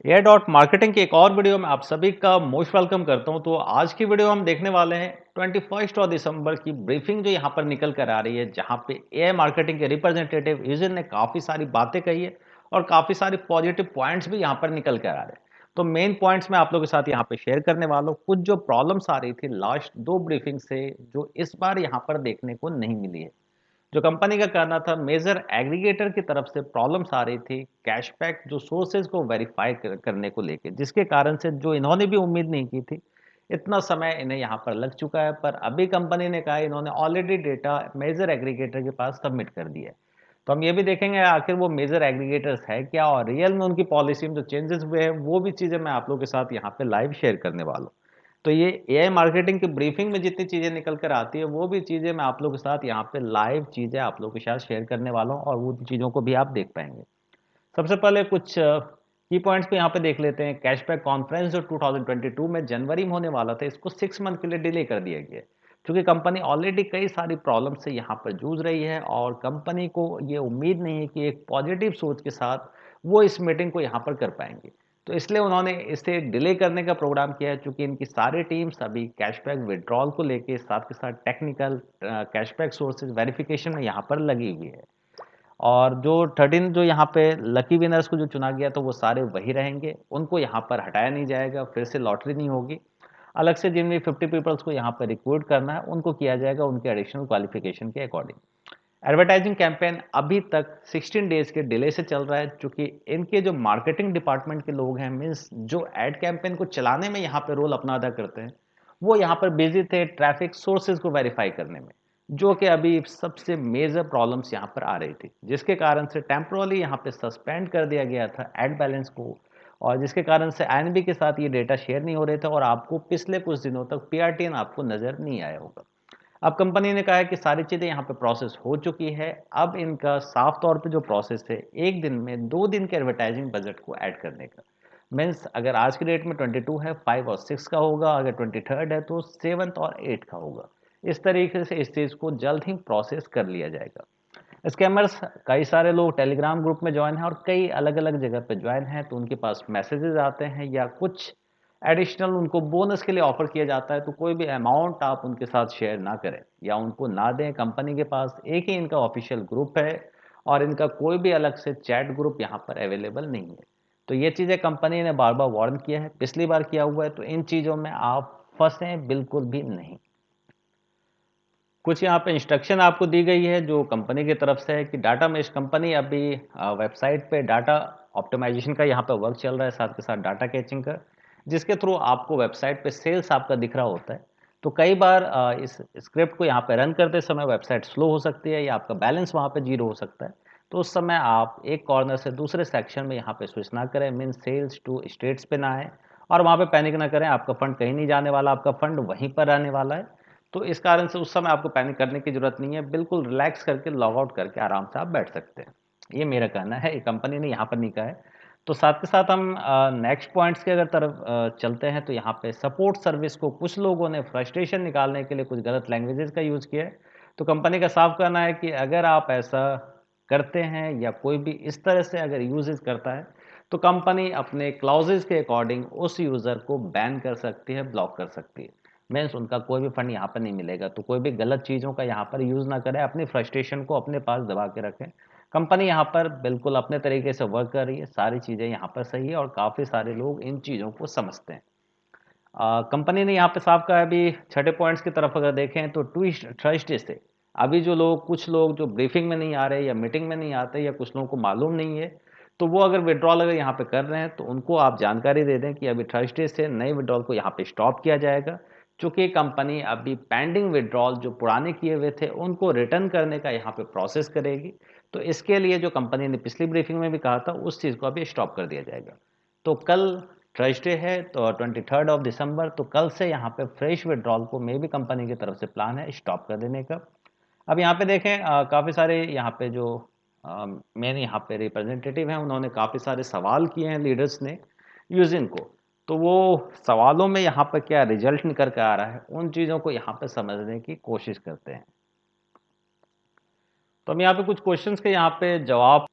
Air dot marketing की एक और वीडियो में आप सभी का मोस्ट वेलकम करता हूं। तो आज की वीडियो हम देखने वाले हैं 21 दिसंबर की ब्रीफिंग जो यहां पर निकल कर आ रही है, जहां पे एआई मार्केटिंग के रिप्रेजेंटेटिव यूजर ने काफ़ी सारी बातें कही है और काफ़ी सारे पॉजिटिव पॉइंट्स भी यहां पर निकल कर आ रहे हैं। तो मेन पॉइंट्स मैं आप लोगों के साथ यहाँ पे शेयर करने वाला हूँ। कुछ जो प्रॉब्लम्स आ रही थी लास्ट दो ब्रीफिंग से, जो इस बार यहाँ पर देखने को नहीं मिली है। जो कंपनी का कहना था, मेजर एग्रीगेटर की तरफ से प्रॉब्लम्स आ रही थी कैशबैक जो सोर्सेज को वेरीफाई करने को लेके, जिसके कारण से जो इन्होंने भी उम्मीद नहीं की थी इतना समय इन्हें यहाँ पर लग चुका है। पर अभी कंपनी ने कहा इन्होंने ऑलरेडी डेटा मेजर एग्रीगेटर के पास सबमिट कर दिया है। तो हम ये भी देखेंगे आखिर वो मेजर एग्रीगेटर्स है क्या और रियल में उनकी पॉलिसी में जो चेंजेस हुए हैं वो भी चीज़ें मैं आप लोगों के साथ यहाँ पे लाइव शेयर करने वाला हूँ। तो ये एआई मार्केटिंग की ब्रीफिंग में जितनी चीज़ें निकल कर आती है वो भी चीज़ें मैं आप लोगों के साथ यहाँ पे लाइव चीज़ें आप लोगों के साथ शेयर करने वाला हूँ और वो चीज़ों को भी आप देख पाएंगे। सबसे पहले कुछ की पॉइंट्स को यहाँ पे देख लेते हैं। कैशबैक कॉन्फ्रेंस जो 2022 में जनवरी में होने वाला था, इसको 6 मंथ के लिए डिले कर दिया गया है, क्योंकि कंपनी ऑलरेडी कई सारी प्रॉब्लम से यहाँ पर जूझ रही है और कंपनी को ये उम्मीद नहीं है कि एक पॉजिटिव सोच के साथ वो इस मीटिंग को यहाँ पर कर पाएंगे। तो इसलिए उन्होंने इसे डिले करने का प्रोग्राम किया है, चूंकि इनकी सारी टीम्स अभी कैशबैक विड्रॉल को लेके साथ के साथ टेक्निकल कैशबैक सोर्सेज वेरिफिकेशन में यहाँ पर लगी हुई है। और जो 13 जो यहाँ पे लकी विनर्स को जो चुना गया तो वो सारे वही रहेंगे, उनको यहाँ पर हटाया नहीं जाएगा, फिर से लॉटरी नहीं होगी। अलग से जिन भी 50 पीपल्स को यहाँ पर रिक्रूट करना है उनको किया जाएगा उनके एडिशनल क्वालिफिकेशन के अकॉर्डिंग। एडवर्टाइजिंग कैंपेन अभी तक 16 डेज के डिले से चल रहा है, क्योंकि इनके जो मार्केटिंग डिपार्टमेंट के लोग हैं, मीन्स जो एड कैंपेन को चलाने में यहाँ पे रोल अपना अदा करते हैं, वो यहाँ पर बिजी थे ट्रैफिक सोर्सेज को वेरीफाई करने में, जो कि अभी सबसे मेजर प्रॉब्लम्स यहाँ पर आ रही थी, जिसके कारण से टेम्पोरली यहाँ पे सस्पेंड कर दिया गया था एड बैलेंस को। और जिसके कारण से एनबी के साथ ये डेटा शेयर नहीं हो रहे थे और आपको पिछले कुछ दिनों तक पीआरटीएन आपको नजर नहीं आया होगा। अब कंपनी ने कहा है कि सारी चीज़ें यहाँ पे प्रोसेस हो चुकी है। अब इनका साफ तौर पे जो प्रोसेस है, एक दिन में 2 दिन के एडवर्टाइजिंग बजट को ऐड करने का। मीन्स अगर आज की डेट में 22 है, 5 और 6 का होगा, अगर 23 है तो 7 और 8 का होगा। इस तरीके से इस चीज़ को जल्द ही प्रोसेस कर लिया जाएगा। स्कैमर्स कई सारे लोग टेलीग्राम ग्रुप में ज्वाइन हैं और कई अलग अलग जगह पे ज्वाइन हैं, तो उनके पास मैसेजेस आते हैं या कुछ एडिशनल उनको बोनस के लिए ऑफर किया जाता है। तो कोई भी अमाउंट आप उनके साथ शेयर ना करें या उनको ना दें। कंपनी के पास एक ही इनका ऑफिशियल ग्रुप है और इनका कोई भी अलग से चैट ग्रुप यहाँ पर अवेलेबल नहीं है। तो ये चीज़ें कंपनी ने बार बार वार्न किया है, पिछली बार किया हुआ है, तो इन चीज़ों में आप फंसें बिल्कुल भी नहीं। कुछ यहाँ पे इंस्ट्रक्शन आपको दी गई है जो कंपनी की तरफ से है कि डाटा मेश कंपनी अभी वेबसाइट पे डाटा ऑप्टिमाइजेशन का यहाँ पे वर्क चल रहा है, साथ के साथ डाटा कैचिंग का, जिसके थ्रू आपको वेबसाइट पे सेल्स आपका दिख रहा होता है। तो कई बार इस स्क्रिप्ट को यहाँ पे रन करते समय वेबसाइट स्लो हो सकती है या आपका बैलेंस वहाँ पे जीरो हो सकता है। तो उस समय आप एक कॉर्नर से दूसरे सेक्शन में यहाँ पे स्विच ना करें, मीन सेल्स टू स्टेट्स पे ना आए और वहाँ पे पैनिक ना करें। आपका फंड कहीं नहीं जाने वाला, आपका फंड वहीं पर रहने वाला है। तो इस कारण से उस समय आपको पैनिक करने की ज़रूरत नहीं है, बिल्कुल रिलैक्स करके लॉग आउट करके आराम से आप बैठ सकते हैं। ये मेरा कहना है, ये कंपनी ने यहाँ पर नहीं कहा है। तो साथ के साथ हम नेक्स्ट पॉइंट्स के अगर तरफ चलते हैं, तो यहाँ पे सपोर्ट सर्विस को कुछ लोगों ने फ्रस्ट्रेशन निकालने के लिए कुछ गलत लैंग्वेजेस का यूज़ किया है। तो कंपनी का साफ कहना है कि अगर आप ऐसा करते हैं या कोई भी इस तरह से अगर यूजेस करता है, तो कंपनी अपने क्लाउजेज के अकॉर्डिंग उस यूज़र को बैन कर सकती है, ब्लॉक कर सकती है। मीन्स उनका कोई भी फंड यहाँ पर नहीं मिलेगा। तो कोई भी गलत चीज़ों का यहाँ पर यूज़ ना करें, अपनी फ्रस्ट्रेशन को अपने पास दबा के रखें। कंपनी यहाँ पर बिल्कुल अपने तरीके से वर्क कर रही है, सारी चीज़ें यहाँ पर सही है और काफ़ी सारे लोग इन चीज़ों को समझते हैं। कंपनी ने यहाँ पे साफ कहा है। अभी छठे पॉइंट्स की तरफ अगर देखें तो ट्विस्ट थर्सडे से अभी जो लोग, कुछ लोग जो ब्रीफिंग में नहीं आ रहे या मीटिंग में नहीं आते या कुछ लोगों को मालूम नहीं है, तो वो अगर विड्रॉल अगर यहाँ पे कर रहे हैं तो उनको आप जानकारी दे दें कि अभी थर्सडे से नए विड्रॉल को यहाँ पे स्टॉप किया जाएगा। चूंकि कंपनी अभी पेंडिंग विड्रॉल जो पुराने किए हुए थे उनको रिटर्न करने का यहाँ पे प्रोसेस करेगी। तो इसके लिए जो कंपनी ने पिछली ब्रीफिंग में भी कहा था उस चीज़ को अभी स्टॉप कर दिया जाएगा। तो कल थर्सडे है, तो 23 दिसंबर, तो कल से यहाँ पे फ्रेश विड्रॉल को मे भी कंपनी की तरफ से प्लान है स्टॉप कर देने का। अब यहाँ पे देखें काफ़ी सारे यहाँ पे जो मेन यहाँ पे रिप्रेजेंटेटिव हैं उन्होंने काफ़ी सारे सवाल किए हैं लीडर्स ने यूजिन को। तो वो सवालों में यहाँ पर क्या रिजल्ट निकल कर आ रहा है उन चीज़ों को यहाँ पे समझने की कोशिश करते हैं। तो हम यहाँ पे कुछ क्वेश्चंस के यहाँ पे जवाब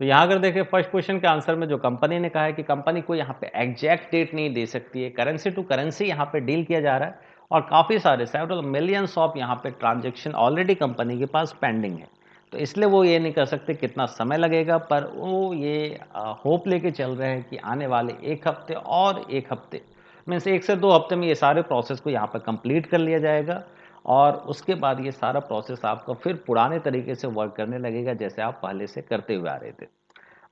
तो यहाँ अगर देखें फर्स्ट क्वेश्चन के आंसर में जो कंपनी ने कहा है कि कंपनी को यहाँ पे एग्जैक्ट डेट नहीं दे सकती है, करेंसी टू करेंसी यहाँ पे डील किया जा रहा है और काफ़ी सारे सेवरल मिलियंस ऑफ यहाँ पे ट्रांजेक्शन ऑलरेडी कंपनी के पास पेंडिंग है। तो इसलिए वो ये नहीं कर सकते कितना समय लगेगा, पर वो ये होप लेके चल रहे हैं कि आने वाले 1 हफ्ते और 1 हफ्ते मीन्स 1 से 2 हफ्ते में ये सारे प्रोसेस को यहाँ पर कंप्लीट कर लिया जाएगा और उसके बाद ये सारा प्रोसेस आपका फिर पुराने तरीके से वर्क करने लगेगा जैसे आप पहले से करते हुए आ रहे थे।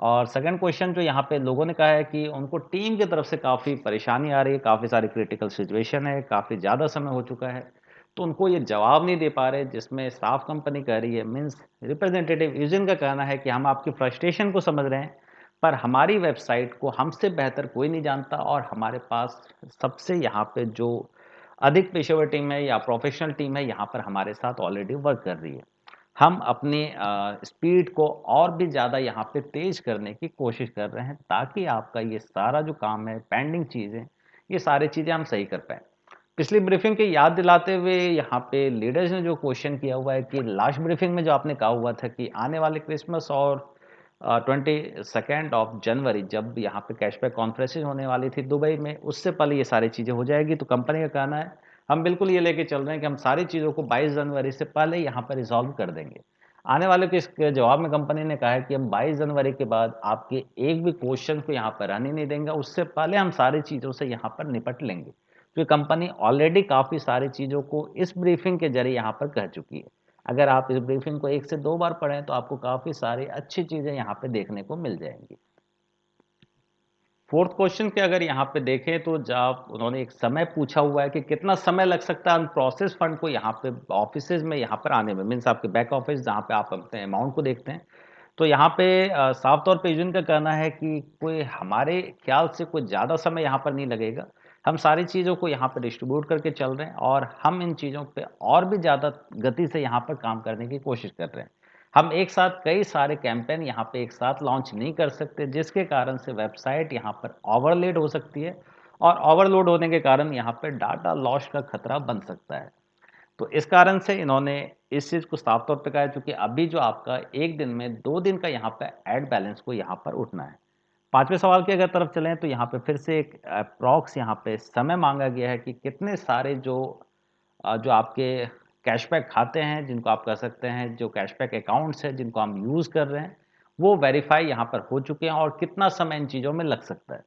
और सेकंड क्वेश्चन जो यहाँ पे लोगों ने कहा है कि उनको टीम की तरफ से काफ़ी परेशानी आ रही है, काफ़ी सारी क्रिटिकल सिचुएशन है, काफ़ी ज़्यादा समय हो चुका है, तो उनको ये जवाब नहीं दे पा रहे, जिसमें साफ कंपनी कह रही है, मीन्स रिप्रेजेंटेटिव यूजन का कहना है कि हम आपकी फ्रस्ट्रेशन को समझ रहे हैं, पर हमारी वेबसाइट को हमसे बेहतर कोई नहीं जानता और हमारे पास सबसे यहाँ पे जो अधिक पेशेवर टीम है या प्रोफेशनल टीम है यहाँ पर हमारे साथ ऑलरेडी वर्क कर रही है। हम अपनी स्पीड को और भी ज़्यादा यहाँ पे तेज़ करने की कोशिश कर रहे हैं ताकि आपका ये सारा जो काम है, पेंडिंग चीज़ें, ये सारी चीज़ें हम सही कर पाएँ। पिछली ब्रीफिंग की याद दिलाते हुए यहाँ पे लीडर्स ने जो क्वेश्चन किया हुआ है कि लास्ट ब्रीफिंग में जो आपने कहा हुआ था कि आने वाले क्रिसमस और 22 जब यहाँ पे कैशबैक कॉन्फ्रेंसेस होने वाली थी दुबई में, उससे पहले ये सारी चीज़ें हो जाएगी। तो कंपनी का कहना है हम बिल्कुल ये लेके चल रहे हैं कि हम सारी चीज़ों को 22 जनवरी से पहले यहाँ पर रिजॉल्व कर देंगे। आने वाले के इसके जवाब में कंपनी ने कहा है कि हम 22 जनवरी के बाद आपके एक भी क्वेश्चन को यहाँ पर रहने नहीं देंगे, उससे पहले हम सारी चीज़ों से यहाँ पर निपट लेंगे। क्योंकि कंपनी ऑलरेडी काफ़ी सारी चीज़ों को इस ब्रीफिंग के जरिए यहाँ पर कह चुकी है। अगर आप इस ब्रीफिंग को 1 से 2 बार पढ़ें तो आपको काफ़ी सारी अच्छी चीज़ें यहाँ पे देखने को मिल जाएंगी। फोर्थ क्वेश्चन के अगर यहाँ पे देखें तो जब उन्होंने एक समय पूछा हुआ है कि कितना समय लग सकता है अनप्रोसेस फंड को यहाँ पे ऑफिसेज में यहाँ पर आने में, मीन्स आपके बैक ऑफिस जहाँ पे आप अपने अमाउंट को देखते हैं। तो यहाँ पे साफ तौर पे यूजन का कहना है कि कोई हमारे ख्याल से कोई ज़्यादा समय यहाँ पर नहीं लगेगा। हम सारी चीज़ों को यहाँ पर डिस्ट्रीब्यूट करके चल रहे हैं और हम इन चीज़ों पे और भी ज़्यादा गति से यहाँ पर काम करने की कोशिश कर रहे हैं। हम एक साथ कई सारे कैंपेन यहाँ पे एक साथ लॉन्च नहीं कर सकते, जिसके कारण से वेबसाइट यहाँ पर ओवरलोड हो सकती है और ओवरलोड होने के कारण यहाँ पे डाटा लॉस का खतरा बन सकता है। तो इस कारण से इन्होंने इस चीज़ को साफ तौर पे कहा है, क्योंकि अभी जो आपका एक दिन में 2 दिन का यहाँ पे ऐड बैलेंस को यहाँ पर उठना है। पांचवें सवाल की अगर तरफ चलें तो यहाँ पे फिर से एक अप्रॉक्स यहाँ पे समय मांगा गया है कि कितने सारे जो आपके कैशबैक खाते हैं, जिनको आप कह सकते हैं जो कैशबैक अकाउंट्स हैं जिनको हम यूज़ कर रहे हैं, वो वेरीफाई यहाँ पर हो चुके हैं और कितना समय इन चीज़ों में लग सकता है।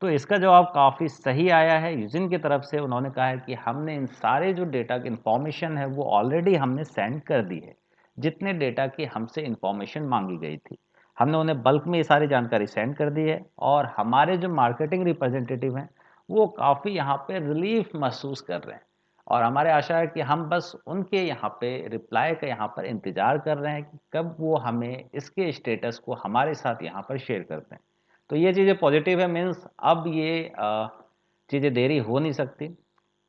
तो इसका जवाब काफ़ी सही आया है यूजिन की तरफ से। उन्होंने कहा है कि हमने इन सारे जो डेटा की इन्फॉर्मेशन है वो ऑलरेडी हमने सेंड कर दी है, जितने डेटा की हमसे इन्फॉर्मेशन मांगी गई थी हमने उन्हें बल्क में ये सारी जानकारी सेंड कर दी है और हमारे जो मार्केटिंग रिप्रेजेंटेटिव हैं वो काफ़ी यहाँ पे रिलीफ महसूस कर रहे हैं और हमारे आशा है कि हम बस उनके यहाँ पे रिप्लाई का यहाँ पर इंतज़ार कर रहे हैं कि कब वो हमें इसके स्टेटस को हमारे साथ यहाँ पर शेयर करते हैं। तो ये चीज़ें पॉजिटिव है, मीन्स अब ये चीज़ें देरी हो नहीं सकती।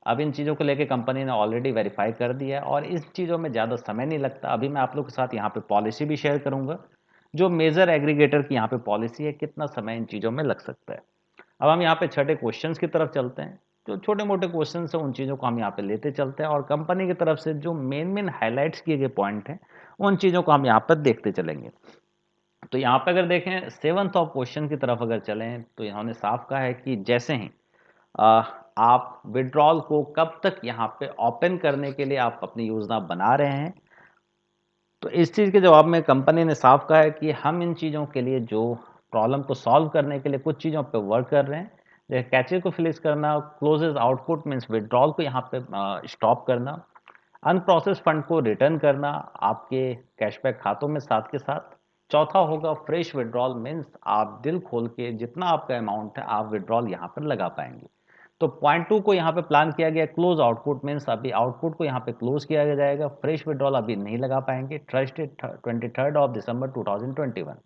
अब इन चीज़ों को लेके कंपनी ने ऑलरेडी वेरीफाई कर दिया है और इस चीज़ों में ज़्यादा समय नहीं लगता। अभी मैं आप लोग के साथ यहाँ पे पॉलिसी भी शेयर करूँगा, जो मेजर एग्रीगेटर की यहाँ पे पॉलिसी है, कितना समय इन चीज़ों में लग सकता है। अब हम यहाँ पे छठे क्वेश्चंस की तरफ चलते हैं। जो छोटे मोटे क्वेश्चन हैं उन चीज़ों को हम यहाँ पे लेते चलते हैं और कंपनी की तरफ से जो मेन हाईलाइट्स किए गए पॉइंट हैं उन चीज़ों को हम यहाँ पर देखते चलेंगे। तो यहाँ पे अगर देखें सेवंथ ऑफ क्वेश्चन की तरफ अगर चलें तो इन्होंने साफ कहा है कि जैसे ही अ, आप विड्रॉल को कब तक यहाँ पे ओपन करने के लिए आप अपनी योजना बना रहे हैं, तो इस चीज़ के जवाब में कंपनी ने साफ कहा है कि हम इन चीज़ों के लिए जो प्रॉब्लम को सॉल्व करने के लिए कुछ चीज़ों पे वर्क कर रहे हैं। जैसे कैचेज को फिलिस करना, क्लोजेज आउटपुट मीन्स विड्रॉल को यहाँ पे स्टॉप करना, अनप्रोसेस फंड को रिटर्न करना आपके कैशबैक खातों में साथ के साथ। चौथा होगा फ्रेश विड्रॉल मीन्स आप दिल खोल के जितना आपका अमाउंट है आप विड्रॉल यहाँ पर लगा पाएंगे। तो पॉइंट 2 को यहाँ पे प्लान किया गया क्लोज आउटपुट मीन्स अभी आउटपुट को यहाँ पे क्लोज किया जाएगा, फ्रेश विड्रॉल अभी नहीं लगा पाएंगे। थर्सडे 23 दिसंबर 2021।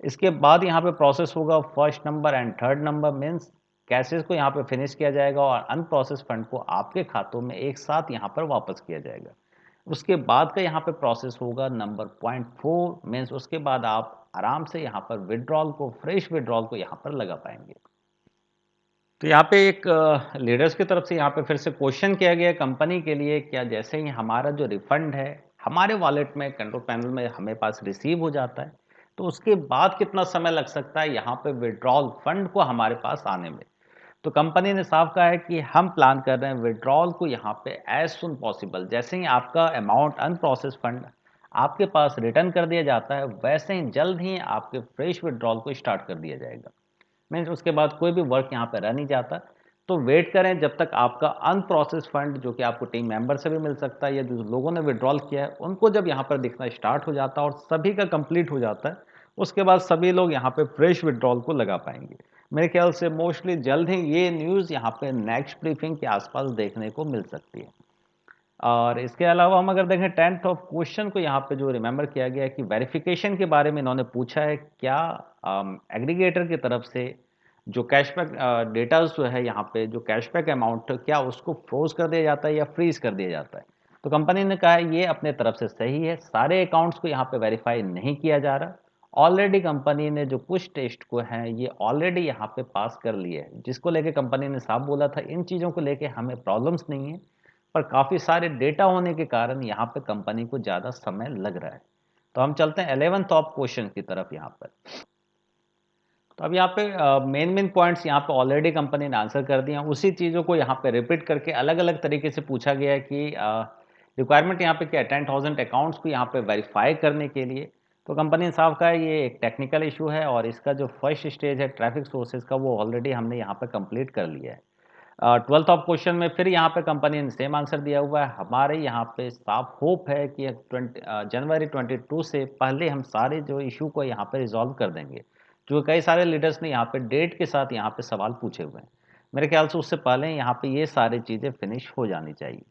इसके बाद यहाँ पे प्रोसेस होगा first number and third number means caches को यहाँ पे फिनिश किया जाएगा और अनप्रोसेस फंड को आपके खातों में एक साथ यहाँ पर वापस किया जाएगा। उसके बाद का यहाँ पे प्रोसेस होगा नंबर पॉइंट 4 मीन्स उसके बाद आप आराम से यहाँ पर विड्रॉल को, फ्रेश विड्रॉल को यहाँ पर लगा पाएंगे। तो यहाँ पे एक लीडर्स की तरफ से यहाँ पे फिर से क्वेश्चन किया गया कंपनी के लिए, क्या जैसे ही हमारा जो रिफंड है हमारे वॉलेट में कंट्रोल पैनल में हमें पास रिसीव हो जाता है, तो उसके बाद कितना समय लग सकता है यहाँ पे विड्रॉल फंड को हमारे पास आने में। तो कंपनी ने साफ कहा है कि हम प्लान कर रहे हैं विड्रॉल को यहाँ पे एज सुन पॉसिबल, जैसे ही आपका अमाउंट अनप्रोसेस फंड आपके पास रिटर्न कर दिया जाता है वैसे ही जल्द ही आपके फ्रेश विड्रॉल को स्टार्ट कर दिया जाएगा। मीन्स उसके बाद कोई भी वर्क यहाँ पे रह नहीं जाता। तो वेट करें जब तक आपका अनप्रोसेस फंड, जो कि आपको टीम मेंबर से भी मिल सकता है या जो लोगों ने विड्रॉल किया है उनको जब यहाँ पर दिखना स्टार्ट हो जाता है और सभी का कंप्लीट हो जाता है, उसके बाद सभी लोग यहाँ पे फ्रेश विड्रॉल को लगा पाएंगे। मेरे ख्याल से मोस्टली जल्द ही ये न्यूज़ यहाँ पे नेक्स्ट ब्रीफिंग के आसपास देखने को मिल सकती है। और इसके अलावा हम अगर देखें 10th ऑफ क्वेश्चन को यहाँ पे जो रिमेंबर किया गया है कि वेरिफिकेशन के बारे में इन्होंने पूछा है, क्या एग्रीगेटर की तरफ से जो कैशबैक डेटा जो है यहाँ पे जो कैशबैक अमाउंट क्या उसको फ्रोज कर दिया जाता है या फ्रीज कर दिया जाता है। तो कंपनी ने कहा है ये अपने तरफ से सही है, सारे अकाउंट्स को यहाँ पे वेरीफाई नहीं किया जा रहा। ऑलरेडी कंपनी ने जो कुछ टेस्ट को हैं ये ऑलरेडी यहाँ पे पास कर लिए हैं, जिसको लेके कंपनी ने साफ बोला था इन चीज़ों को लेके हमें प्रॉब्लम्स नहीं है, पर काफ़ी सारे डेटा होने के कारण यहाँ पे कंपनी को ज़्यादा समय लग रहा है। तो हम चलते हैं 11th ऑफ क्वेश्चन की तरफ यहाँ पर। तो अब यहाँ पे मेन मेन पॉइंट्स यहाँ पे ऑलरेडी कंपनी ने आंसर कर दिए हैं, उसी चीज़ों को यहाँ पे रिपीट करके अलग अलग तरीके से पूछा गया है कि रिक्वायरमेंट यहाँ पे क्या है 10,000 अकाउंट्स को यहाँ पे वेरीफाई करने के लिए। तो कंपनी ने साफ कहा है ये एक टेक्निकल इशू है और इसका जो फर्स्ट स्टेज है ट्रैफिक सोर्सेज का वो ऑलरेडी हमने यहाँ पे कंप्लीट कर लिया है। 12th ऑफ क्वेश्चन में फिर यहाँ पे कंपनी ने सेम आंसर दिया हुआ है। हमारे यहाँ पे साफ होप है कि जनवरी 22 से पहले हम सारे जो इशू को यहाँ पे रिजॉल्व कर देंगे, जो कई सारे लीडर्स ने यहाँ पे डेट के साथ यहाँ पे सवाल पूछे हुए हैं। मेरे ख्याल से उससे पहले यहाँ पे ये सारी चीज़ें फिनिश हो जानी चाहिए।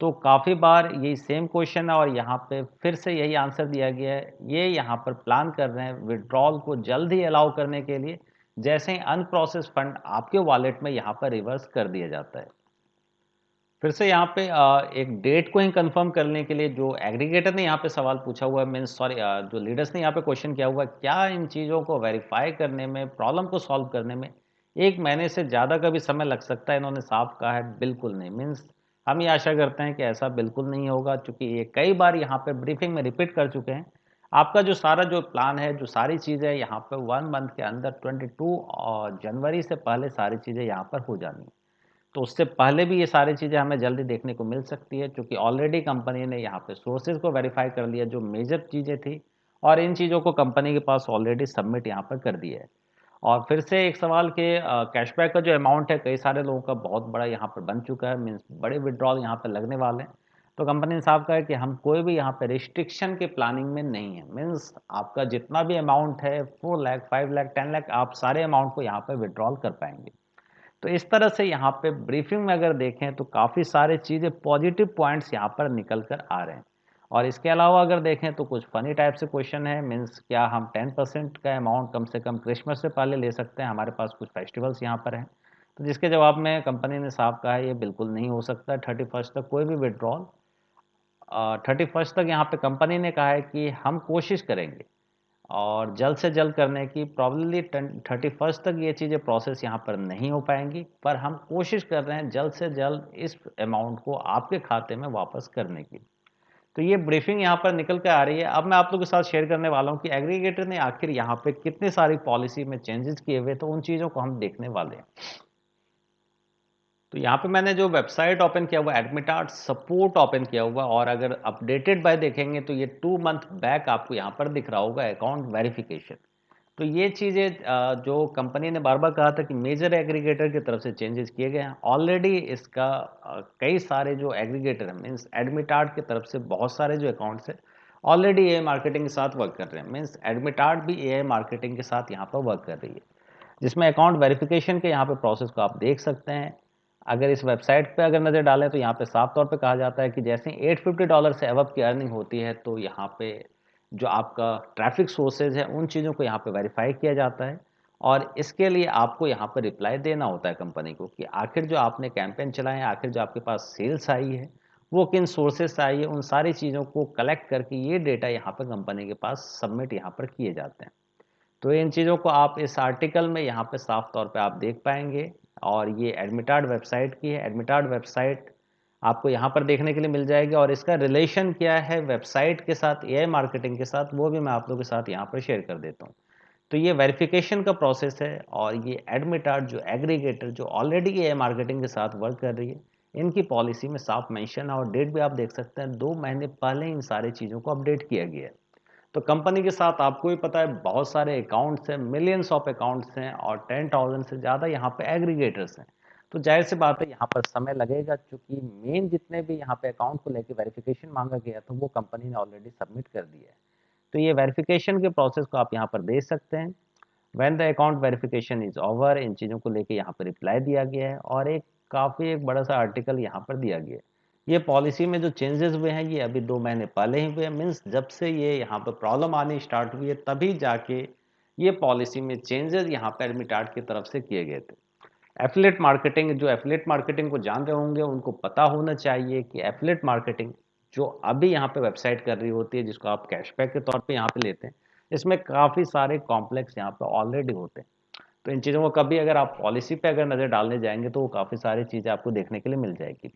तो काफ़ी बार यही सेम क्वेश्चन है और यहाँ पे फिर से यही आंसर दिया गया है। ये यहाँ पर प्लान कर रहे हैं विड्रॉल को जल्द ही अलाउ करने के लिए, जैसे ही अनप्रोसेस फंड आपके वॉलेट में यहाँ पर रिवर्स कर दिया जाता है। फिर से यहाँ पे एक डेट को ही कंफर्म करने के लिए जो एग्रीगेटर ने यहाँ पे सवाल पूछा हुआ है, मीन्स सॉरी जो लीडर्स ने यहाँ पे क्वेश्चन किया हुआ है, क्या इन चीज़ों को वेरीफाई करने में, प्रॉब्लम को सॉल्व करने में 1 महीने से ज़्यादा का भी समय लग सकता है? इन्होंने साफ कहा है बिल्कुल नहीं। मीन्स हम ये आशा करते हैं कि ऐसा बिल्कुल नहीं होगा, चूँकि ये कई बार यहाँ पे ब्रीफिंग में रिपीट कर चुके हैं। आपका जो सारा जो प्लान है, जो सारी चीज़ें यहाँ पे 1 मंथ के अंदर 22 जनवरी से पहले सारी चीज़ें यहाँ पर हो जानी है। तो उससे पहले भी ये सारी चीज़ें हमें जल्दी देखने को मिल सकती है, क्योंकि ऑलरेडी कंपनी ने यहाँ पे सोर्सेज को वेरीफाई कर लिया जो मेजर चीज़ें थी, और इन चीज़ों को कंपनी के पास ऑलरेडी सबमिट यहाँ पर कर दिया है। और फिर से एक सवाल के कैशबैक का जो अमाउंट है कई सारे लोगों का बहुत बड़ा यहाँ पर बन चुका है, मीन्स बड़े विड्रॉल यहाँ पर लगने वाले हैं। तो कंपनी ने साफ कहा है कि हम कोई भी यहाँ पे रिस्ट्रिक्शन के प्लानिंग में नहीं है। मीन्स आपका जितना भी अमाउंट है 4 लाख 5 लाख 10 लाख आप सारे अमाउंट को यहाँ पर विड्रॉल कर पाएंगे। तो इस तरह से यहाँ पे ब्रीफिंग में अगर देखें तो काफ़ी सारे चीज़ें पॉजिटिव पॉइंट्स यहाँ पर निकल कर आ रहे हैं। और इसके अलावा अगर देखें तो कुछ फनी टाइप से क्वेश्चन है, मीन्स क्या हम 10% का अमाउंट कम से कम क्रिसमस से पहले ले सकते हैं? हमारे पास कुछ फेस्टिवल्स यहाँ पर हैं। तो जिसके जवाब में कंपनी ने साफ कहा है ये बिल्कुल नहीं हो सकता। 31st तक कोई भी विड्रॉल 31st तक यहाँ पे कंपनी ने कहा है कि हम कोशिश करेंगे और जल्द से जल्द करने की। प्रॉब्लली 31st तक ये चीज़ें प्रोसेस यहाँ पर नहीं हो पाएंगी, पर हम कोशिश कर रहे हैं जल्द से जल्द इस अमाउंट को आपके खाते में वापस करने की। तो ये ब्रीफिंग यहाँ पर निकल कर आ रही है। अब मैं आप लोगों के साथ शेयर करने वाला हूँ कि एग्रीगेटर ने आखिर यहाँ पे कितनी सारी पॉलिसी में चेंजेस किए हुए, तो उन चीज़ों को हम देखने वाले हैं। तो यहाँ पे मैंने जो वेबसाइट ओपन किया हुआ एडमिटार्ड सपोर्ट ओपन किया हुआ, और अगर अपडेटेड बाय देखेंगे तो ये 2 मंथ बैक आपको यहाँ पर दिख रहा होगा अकाउंट वेरिफिकेशन। तो ये चीज़ें जो कंपनी ने बार बार कहा था कि मेजर एग्रीगेटर की तरफ से चेंजेस किए गए हैं, ऑलरेडी इसका कई सारे जो एग्रीगेटर हैं, मीन्स एडमिटार्ड की तरफ से बहुत सारे जो अकाउंट्स हैं ऑलरेडी ए मार्केटिंग के साथ वर्क कर रहे हैं। मीन्स एडमिटार्ड भी ए मार्केटिंग के साथ यहाँ पर वर्क कर रही है, जिसमें अकाउंट वेरिफिकेशन के यहाँ पे प्रोसेस को आप देख सकते हैं। अगर इस वेबसाइट पे अगर नज़र डालें तो यहाँ पे साफ तौर पे कहा जाता है कि जैसे ही $850 से अबव की अर्निंग होती है तो यहाँ पे जो आपका ट्रैफिक सोर्सेज है उन चीज़ों को यहाँ पे वेरीफाई किया जाता है, और इसके लिए आपको यहाँ पर रिप्लाई देना होता है कंपनी को कि आखिर जो आपने कैंपेन चलाए हैं, आखिर जो आपके पास सेल्स आई है वो किन सोर्सेज से आई है, उन सारी चीज़ों को कलेक्ट करके ये डेटा यहाँ पर कंपनी के पास सबमिट यहाँ पर किए जाते हैं। तो इन चीज़ों को आप इस आर्टिकल में यहाँ पे साफ तौर पे आप देख पाएंगे, और ये एडमिटार्ड वेबसाइट की है। एडमिटार्ड वेबसाइट आपको यहाँ पर देखने के लिए मिल जाएगी और इसका रिलेशन क्या है वेबसाइट के साथ, एआई मार्केटिंग के साथ, वो भी मैं आप लोगों के साथ यहाँ पर शेयर कर देता हूँ। तो ये वेरिफिकेशन का प्रोसेस है और ये एडमिटार्ड जो एग्रीगेटर जो ऑलरेडी एआई मार्केटिंग के साथ वर्क कर रही है, इनकी पॉलिसी में साफ मेंशन है और डेट भी आप देख सकते हैं 2 महीने पहले इन सारी चीज़ों को अपडेट किया गया है। तो कंपनी के साथ आपको भी पता है बहुत सारे अकाउंट्स हैं, मिलियंस ऑफ अकाउंट्स हैं और 10,000 से ज़्यादा यहाँ पे एग्रीगेटर्स हैं। तो जाहिर सी बात है यहाँ पर समय लगेगा, क्योंकि मेन जितने भी यहाँ पे अकाउंट को लेके वेरिफिकेशन मांगा गया था वो कंपनी ने ऑलरेडी सबमिट कर दिया है। तो ये वेरिफिकेशन के प्रोसेस को आप यहाँ पर देख सकते हैं। When the account verification is over, इन चीज़ों को लेके यहाँ पर रिप्लाई दिया गया है और एक बड़ा सा आर्टिकल यहाँ पर दिया गया है। ये पॉलिसी में जो चेंजेस हुए हैं ये अभी 2 महीने पहले ही हुए हैं, मीन्स जब से ये यहाँ पर प्रॉब्लम आनी स्टार्ट हुई है तभी जाके ये पॉलिसी में चेंजेस यहाँ पर एडमिटार्ड की तरफ से किए गए थे। एफिलेट मार्केटिंग, जो एफिलेट मार्केटिंग को जान रहे होंगे उनको पता होना चाहिए कि एफिलेट मार्केटिंग जो अभी यहाँ पे वेबसाइट कर रही होती है, जिसको आप कैशबैक के तौर पे यहाँ पे लेते हैं, इसमें काफ़ी सारे कॉम्प्लेक्स यहाँ पे ऑलरेडी होते हैं। तो इन चीज़ों को कभी अगर आप पॉलिसी पे अगर नज़र डालने जाएंगे तो वो काफ़ी सारी चीज़ें आपको देखने के लिए मिल जाएगी।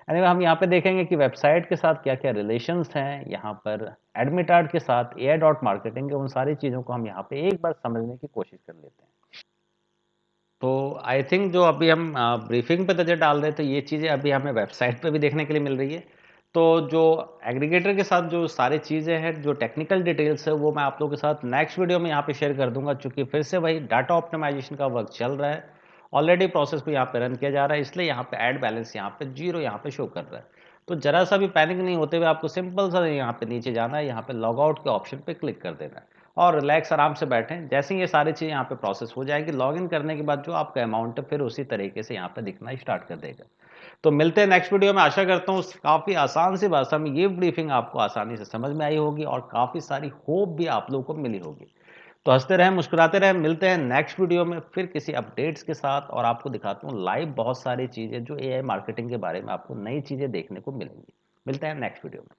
एनीवे हम यहाँ पे देखेंगे कि वेबसाइट के साथ क्या क्या रिलेशंस हैं, यहाँ पर एडमिटार्ड के साथ एआई डॉट मार्केटिंग के, उन सारी चीज़ों को हम यहाँ पे एक बार समझने की कोशिश कर लेते हैं। तो आई थिंक जो अभी हम ब्रीफिंग पे नज़र डाल रहे थे ये चीज़ें अभी हमें वेबसाइट पे भी देखने के लिए मिल रही है। तो जो एग्रीगेटर के साथ जो सारी चीज़ें हैं, जो टेक्निकल डिटेल्स है, वो मैं आप लोगों के साथ नेक्स्ट वीडियो में यहाँ पे शेयर कर दूंगा, क्योंकि फिर से वही डाटा ऑप्टिमाइजेशन का वर्क चल रहा है। ऑलरेडी प्रोसेस को यहाँ पे रन किया जा रहा है, इसलिए यहाँ पे ऐड बैलेंस यहाँ पे 0 यहाँ पे शो कर रहा है। तो जरा सा भी पैनिक नहीं होते हुए आपको सिंपल सा यहाँ पे नीचे जाना है, यहाँ पे लॉग आउट के ऑप्शन पे क्लिक कर देना है और रिलैक्स आराम से बैठें। जैसे ही ये सारी चीज़ यहाँ पे प्रोसेस हो जाएगी, लॉगिन करने के बाद जो आपका अमाउंट है फिर उसी तरीके से यहाँ पे दिखना स्टार्ट कर देगा। तो मिलते हैं नेक्स्ट वीडियो में। आशा करता हूँ काफ़ी आसान सी भाषा में ये ब्रीफिंग आपको आसानी से समझ में आई होगी और काफ़ी सारी होप भी आप लोगों को मिली होगी। तो हंसते रहें, मुस्कुराते रहें। मिलते हैं नेक्स्ट वीडियो में फिर किसी अपडेट्स के साथ और आपको दिखाता हूँ लाइव बहुत सारी चीज़ें जो एआई मार्केटिंग के बारे में आपको नई चीज़ें देखने को मिलेंगी। मिलते हैं नेक्स्ट वीडियो में।